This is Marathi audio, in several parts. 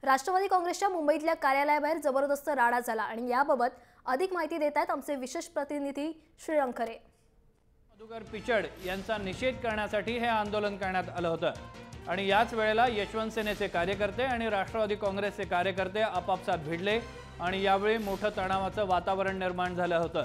राष्ट्रवादी काँग्रेसच्या मुंबईतल्या कार्यालयाबाहेर जबरदस्त राडा झाला आणि याबाबत अधिक माहिती देत आहेत आमचे विशेष प्रतिनिधी श्रीरंग खरे। मधुकर पिचड यांचा निषेध करण्यासाठी हे आंदोलन करण्यात आलं होतं आणि याच वेळेला यशवंत सेनेचे कार्यकर्ते आणि राष्ट्रवादी काँग्रेसचे कार्यकर्ते आपापसात भिडले आणि यावेळी मोठं तणावाचं वातावरण निर्माण झालं होतं।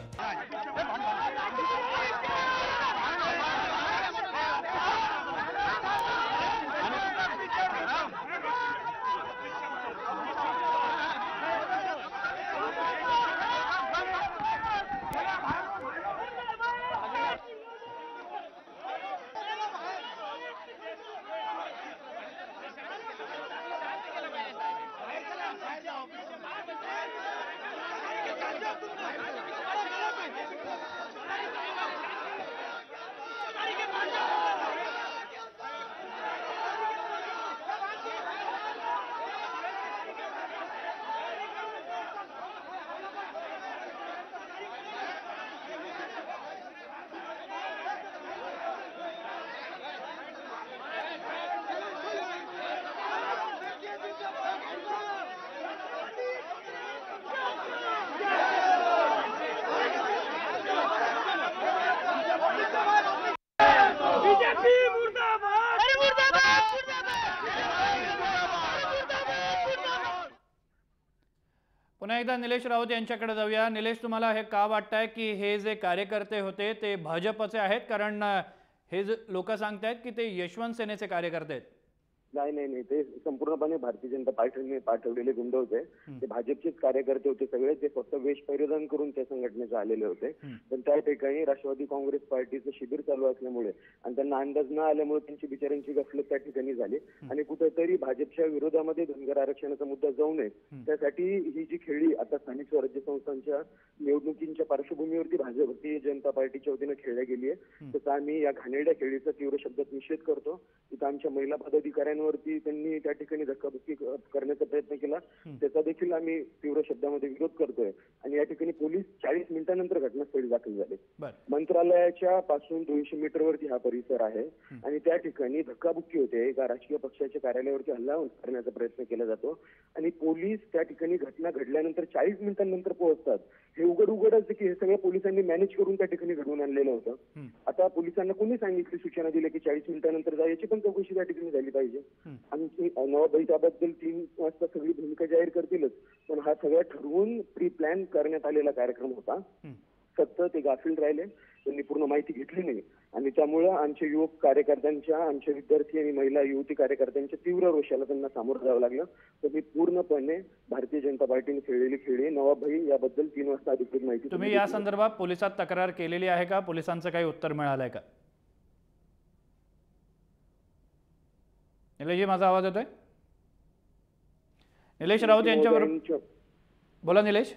पुन्हा एकदा निलेश राऊत यांच्याकडे जाऊया। निलेश, तुम्हाला हे का वाटतंय की हे जे कार्यकर्ते होते ते भाजपचे आहेत? कारण हे लोक सांगतायत की ते यशवंत सेनेचे कार्यकर्ते आहेत। नाही, ते संपूर्णपणे भारतीय जनता पार्टीने पाठवलेले गुंड होते। ते भाजपचेच कार्यकर्ते होते सगळे। ते फक्त वेश परिधान करून त्या संघटनेचे आलेले होते। पण त्या ठिकाणी राष्ट्रवादी काँग्रेस पार्टीचं शिबिर चालू असल्यामुळे आणि त्यांना अंदाज न आल्यामुळे त्यांची बिचाऱ्यांची गफलत त्या ठिकाणी झाली आणि कुठेतरी भाजपच्या विरोधामध्ये धनगर आरक्षणाचा मुद्दा जाऊ नये त्यासाठी ही जी खेळी आता स्थानिक स्वराज्य संस्थांच्या निवडणुकींच्या पार्श्वभूमीवरती भारतीय जनता पार्टीच्या वतीने खेळल्या गेली आहे। तसं आम्ही या घाणेरड्या खेळीचा तीव्र शब्दात निषेध करतो। इथं आमच्या महिला पदाधिकाऱ्यांवरती त्यांनी त्या ठिकाणी धक्काबुक्की करण्याचा प्रयत्न केला, त्याचा देखील आम्ही तीव्र शब्दामध्ये विरोध करतोय। आणि या ठिकाणी पोलीस 40 मिनिटांनंतर घटनास्थळी दाखल झाले। मंत्रालयाच्या पासून 200 मीटरवरती हा परिसर आहे आणि त्या ठिकाणी धक्काबुक्की होते। एका राजकीय पक्षाच्या कार्यालयावरती हल्ला करण्याचा प्रयत्न केला जातो आणि पोलीस त्या ठिकाणी घटना घडल्यानंतर 40 मिनिटांनंतर पोहोचतात। हे उघडच की हे सगळं पोलिसांनी मॅनेज करून त्या ठिकाणी घडवून आणलेलं होतं। आता पोलिसांना कोणी सांगितली, सूचना दिली की 40 मिनिटांनंतर जा, याची पण चौकशी त्या ठिकाणी झाली पाहिजे। आणि नवाबाई त्याबद्दल 3 वाजता सगळी भूमिका जाहीर करतीलच, पण हा सगळा ठरवून प्री प्लॅन करण्यात आलेला कार्यक्रम होता। फक्त ते गाफील राहिले, त्यांनी पूर्ण माहिती घेतली नाही आणि त्यामुळे आमच्या युवक कार्यकर्त्यांच्या, आमच्या विद्यार्थी आणि महिला युवती कार्यकर्त्यांच्या तीव्र रोषाला त्यांना सामोरं जावं लागलं। तर मी पूर्णपणे भारतीय जनता पार्टीने खेळलेली खेळी नवाबाई याबद्दल 3 वाजता अधिकृत माहिती। तुम्ही या संदर्भात पोलिसात तक्रार केलेली आहे का? पोलिसांचं काही उत्तर मिळालंय का? निलेश जी, माझा आवाज येतोय? निलेश राऊत यांच्याबरोबर बोला निलेश।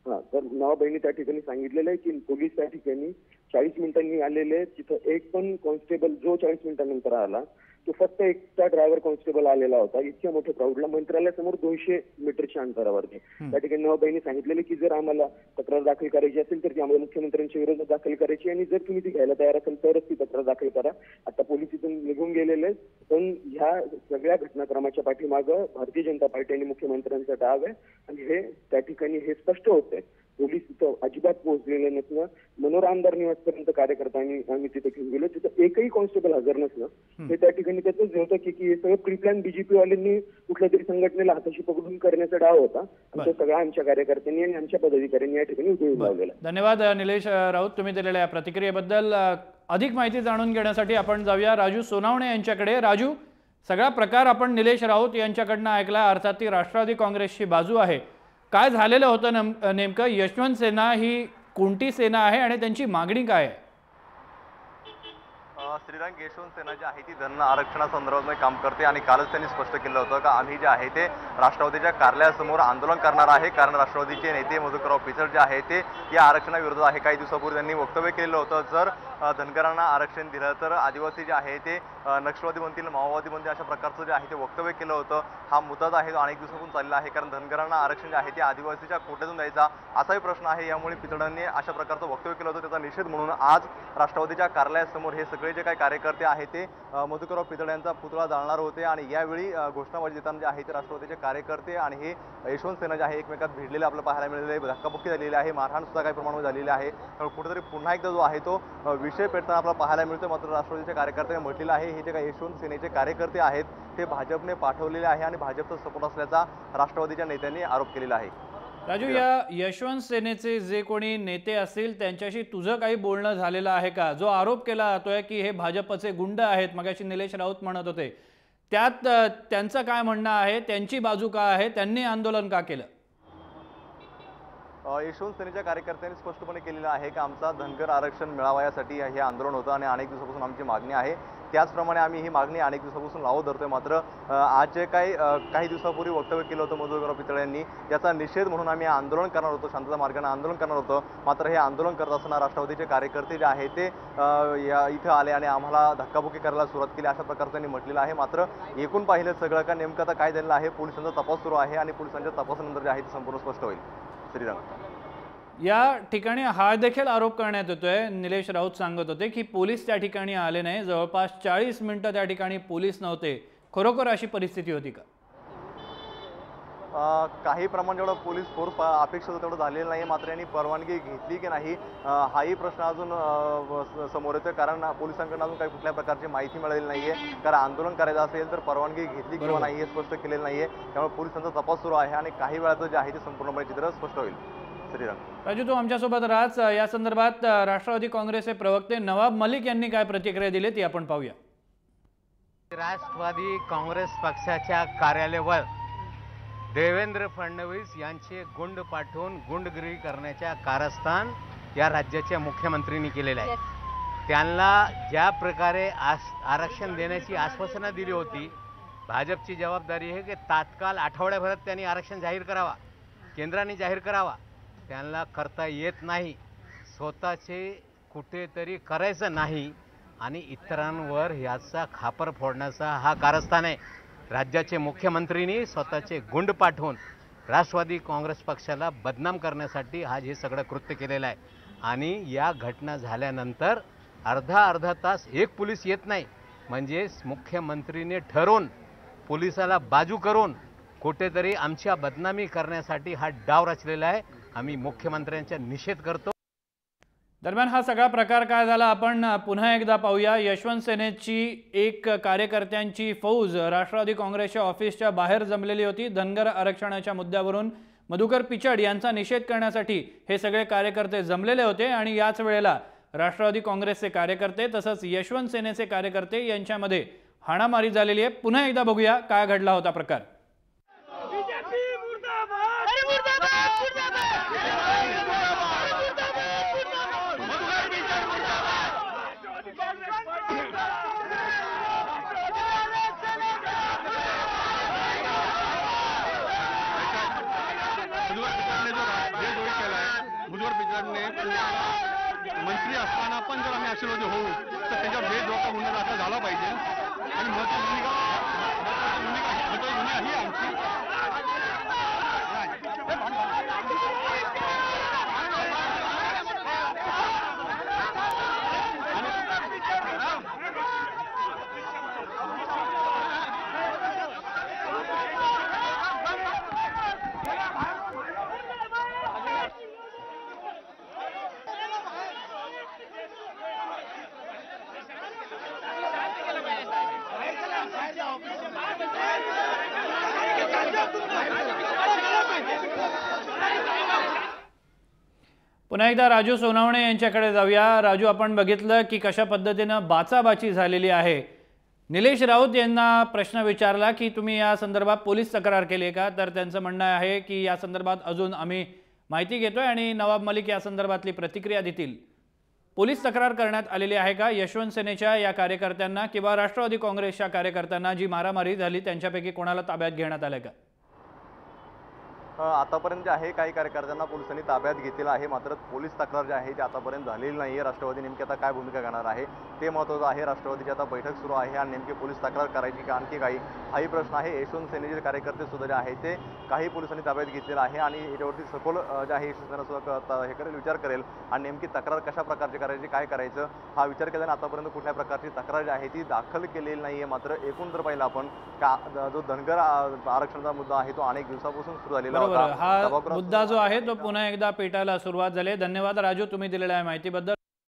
तर नवाबाईंनी त्या ठिकाणी सांगितलेलं आहे की पोलीस त्या ठिकाणी 40 मिनिटांनी आलेले, तिथं एक पण कॉन्स्टेबल जो 40 मिनिटांनंतर आला तो फक्त एकटा ड्रायव्हर कॉन्स्टेबल आलेला होता। इतक्या मोठ्या क्राऊडला मंत्रालयासमोर 200 मीटरच्या अंतरावरती त्या ठिकाणी नवाबाईंनी सांगितलेले की जर आम्हाला तक्रार दाखल करायची असेल तर ती आम्हाला मुख्यमंत्र्यांच्या विरोधात दाखल करायची आणि जर तुम्ही ती घ्यायला तयार असेल तरच ती तक्रार दाखल करा। आता पोलीस इथून निघून गेलेले, पण ह्या सगळ्या घटनाक्रमाच्या पाठीमागं भारतीय जनता पार्टी आणि मुख्यमंत्र्यांचा डाव आहे आणि हे त्या ठिकाणी हे स्पष्ट होत आहे। पोलीस तिथं अजिबात पोहोचलेले नसणं, मनोर आमदार निवासपर्यंत कार्यकर्त्यांनी आम्ही तिथे घेऊन गेलो, तिथं एकही कॉन्स्टेबल हजर नसणं हे त्या ठिकाणी त्याचंच होतं की हे सगळं प्रीप्लॅन बीजेपी वाल्यांनी कुठल्या तरी संघटनेला हाताशी पकडून करण्याचा डाव होता आणि तो सगळा आमच्या कार्यकर्त्यांनी आणि आमच्या पदाधिकाऱ्यांनी या ठिकाणी उधळून लावलेला। धन्यवाद निलेश राऊत, तुम्ही दिलेल्या प्रतिक्रियेबद्दल। अधिक माहिती जाणून घेण्यासाठी आपण जाऊया राजू सोनावणे यांच्याकडे। राजू, सगळा प्रकार आपण निलेश राऊत यांच्याकडनं ऐकला, अर्थात ती राष्ट्रवादी काँग्रेसची बाजू आहे। काय झालेलं होतं नेमकं? यशवंत सेना ही कोणती सेना आहे आणि त्यांची मागणी काय आहे? श्रीरंग, यशवंत सेना जी आहे ती धन आरक्षणासंदर्भात काम करते आणि कालच त्यांनी स्पष्ट केलं होतं का आम्ही जे आहे ते राष्ट्रवादीच्या कार्यालयासमोर आंदोलन करणार आहे, कारण राष्ट्रवादीचे नेते मधुकर पिचड जे आहे ते या आरक्षणाविरोधात आहे। काही दिवसापूर्वी त्यांनी वक्तव्य केलेलं होतं, जर धनगरांना आरक्षण दिलं तर आदिवासी जे आहे ते नक्षलवादी बनतील, माओवादी बनतील, अशा प्रकारचं जे आहे ते वक्तव्य केलं होतं। हा मुद्दा आहे तो अनेक दिवसापासून चाललेला आहे, कारण धनगरांना आरक्षण जे आहे ते आदिवासीच्या कोट्यातून द्यायचा असाही प्रश्न आहे। यामुळे पिचडांनी अशा प्रकारचं वक्तव्य केलं होतं, त्याचा निषेध म्हणून आज राष्ट्रवादीच्या कार्यालयासमोर हे सगळे जे राष्ट्रवादीचे काही कार्यकर्ते आहेत ते मधुकरराव पिचड यांचा पुतळा जाळणार होते आणि यावेळी घोषणाबाजी देताना जे आहे ते राष्ट्रवादीचे कार्यकर्ते आणि हे यशवंत सेना जे आहे एकमेकात भिडलेले आपल्याला पाहायला मिळालेले आहे, धक्काबुक्की झालेली आहे, मारहाण सुद्धा काही प्रमाणात झालेली आहे. त्यामुळे कुठेतरी पुन्हा एकदा जो आहे तो विषय पेटताना आपल्याला पाहायला मिळतो. मात्र राष्ट्रवादीच्या कार्यकर्त्यांनी म्हटलेलं आहे हे जे काही यशवंत सेनेचे कार्यकर्ते आहेत ते भाजपने पाठवलेले आहे आणि भाजपचा सपोर्ट असल्याचा राष्ट्रवादीच्या नेत्यांनी आरोप केलेला आहे. राजू, या यशवंत सेनेचे जे कोणी नेते असतील त्यांच्याशी तुझं काही बोलणं झालेलं आहे का? जो आरोप केला जातोय की हे भाजपचे गुंड आहेत, मगाशी निलेश राऊत म्हणत होते, त्यात त्यांचं काय म्हणणं आहे, त्यांची बाजू काय आहे, त्यांनी आंदोलन का केलं? यशवंत सेनेच्या कार्यकर्त्यांनी स्पष्टपणे केलेलं आहे की आमचा धनगर आरक्षण मिळावा यासाठी हे आंदोलन होतं आणि अनेक दिवसापासून आमची मागणी आहे. त्याचप्रमाणे आम्ही ही मागणी अनेक दिवसापासून लावत धरतोय. मात्र आज जे काही दिवसापूर्वी वक्तव्य केलं होतं मधुकरराव पिचड यांनी, याचा निषेध म्हणून आम्ही आंदोलन करणार होतो, शांतता मार्गाने आंदोलन करणार होतो. मात्र हे आंदोलन करत असताना राष्ट्रवादीचे कार्यकर्ते जे आहे ते इथं आले आणि आम्हाला धक्काबुक्की करायला सुरुवात केली, अशा प्रकारचं त्यांनी म्हटलेलं आहे. मात्र एकूण पाहिलं सगळं का नेमकं आता काय झालेलं आहे, पोलिसांचा तपास सुरू आहे आणि पोलिसांच्या तपासानंतर जे आहे ते संपूर्ण स्पष्ट होईल. श्रीराम, या ठिकाणी हा देखील आरोप करण्यात येतोय, निलेश राऊत सांगत होते की पोलीस त्या ठिकाणी आले नाही, जवळपास 40 मिनिटं त्या ठिकाणी पोलीस नव्हते. खरोखर अशी परिस्थिती होती का? काही प्रमाण जेवढं पोलीस फोर्स अपेक्षित होतं तेवढं झालेलं नाही. मात्र यांनी परवानगी घेतली की नाही हाही प्रश्न अजून समोर येतोय. कारण पोलिसांकडून अजून काही कुठल्या प्रकारची माहिती मिळालेली नाहीये. कारण आंदोलन करायचं असेल तर परवानगी घेतली किंवा नाही हे स्पष्ट केलेलं नाहीये. त्यामुळे पोलिसांचा तपास सुरू आहे आणि काही वेळाचं जे आहे ते संपूर्णपणे चित्र स्पष्ट होईल. श्रीराम, राजू, तू आमच्यासोबत राहच. या संदर्भात राष्ट्रवादी काँग्रेसचे प्रवक्ते नवाब मलिक यांनी काय प्रतिक्रिया दिली ती आपण पाहूया. राष्ट्रवादी काँग्रेस पक्षाच्या कार्यालयावर देवेंद्र फडणवीस यांचे गुंड पाठवून गुंडगिरी करण्याच्या कारस्थान या राज्याच्या मुख्यमंत्र्यांनी केलेलं आहे. त्यांना ज्या प्रकारे आरक्षण देण्याची आश्वासनं दिली होती, भाजपची जबाबदारी आहे की तात्काळ आठवड्याभरात त्यांनी आरक्षण जाहीर करावा, केंद्राने जाहीर करावा. त्यांना करता येत नाही, स्वतःचे कुठेतरी करायचं नाही आणि इतरांवर याचा खापर फोडण्याचा हा कारस्थान आहे. राज्याचे मुख्यमंत्रींनी स्वतःचे गुंड पाठवून राष्ट्रवादी काँग्रेस पक्षाला बदनाम करण्यासाठी आज हे सगळं कृत्य केलेलं आहे. आणि या घटना झाल्यानंतर अर्धा तास एक पोलीस येत नाही, म्हणजे मुख्यमंत्रीने ठरवून पोलिसाला बाजू करून कुठेतरी आमच्या बदनामी करण्यासाठी हा डाव रचलेला आहे. आम्ही मुख्यमंत्र्यांचा निषेध करतो. दरम्यान हा सगळा प्रकार काय झाला आपण पुन्हा एकदा पाहूया. यशवंत सेनेची एक कार्यकर्त्यांची फौज राष्ट्रवादी काँग्रेसच्या ऑफिसच्या बाहेर जमलेली होती. धनगर आरक्षणाच्या मुद्द्यावरून मधुकर पिचड यांचा निषेध करण्यासाठी हे सगळे कार्यकर्ते जमलेले होते आणि याच वेळेला राष्ट्रवादी काँग्रेसचे कार्यकर्ते तसंच यशवंत सेनेचे कार्यकर्ते यांच्यामध्ये हाणामारी झालेली आहे. पुन्हा एकदा बघूया काय घडला होता प्रकार. मंत्री असताना पण जर आम्ही आशीर्वादी होऊ तर त्याच्यावर बेधोका गुन्हा दाखल झाला पाहिजे आणि भूमिका ही आमची. पुन्हा एकदा राजू सोनावणे यांच्याकडे जाऊया. राजू, आपण बघितलं की कशा पद्धतीनं बाचाबाची झालेली आहे. निलेश राऊत यांना प्रश्न विचारला की तुम्ही या संदर्भात पोलीस तक्रार केली आहे का, तर त्यांचं म्हणणं आहे की या संदर्भात अजून आम्ही माहिती घेतोय आणि नवाब मलिक या संदर्भातली प्रतिक्रिया देतील. पोलीस तक्रार करण्यात आलेली आहे का यशवंत सेनेच्या या कार्यकर्त्यांना किंवा राष्ट्रवादी काँग्रेसच्या कार्यकर्त्यांना जी मारामारी झाली त्यांच्यापैकी कोणाला ताब्यात घेण्यात आलं का? आतापर्यंत जे आहे काही कार्यकर्त्यांना पोलिसांनी ताब्यात घेतलेलं आहे, मात्र पोलीस तक्रार जी आहे ती आतापर्यंत झालेली नाही आहे. राष्ट्रवादी नेमकी आता काय भूमिका घेणार आहे ते महत्त्वाचं आहे. राष्ट्रवादीची आता बैठक सुरू आहे आणि नेमकी पोलीस तक्रार करायची का आणखी काही हाही प्रश्न आहे. यशवंत सेनेचे कार्यकर्ते सुद्धा जे आहे ते काही पोलिसांनी ताब्यात घेतलेलं आहे आणि याच्यावरती सखोल जे आहे शिवसेना सुद्धा हे करेल, विचार करेल आणि नेमकी तक्रार कशा प्रकारची करायची, काय करायचं हा विचार केल्याने आतापर्यंत कुठल्या प्रकारची तक्रार जी आहे ती दाखल केलेली नाही आहे. मात्र एकूण जर पाहिलं आपण का जो धनगर आरक्षणाचा मुद्दा आहे तो अनेक दिवसापासून सुरू झालेला बरोबर, होता. हा मुद्दा जो आहे तो पुन्हा एकदा पेटायला सुरुवात झाली. धन्यवाद राजू, तुम्ही दिलेल्या माहितीबद्दल.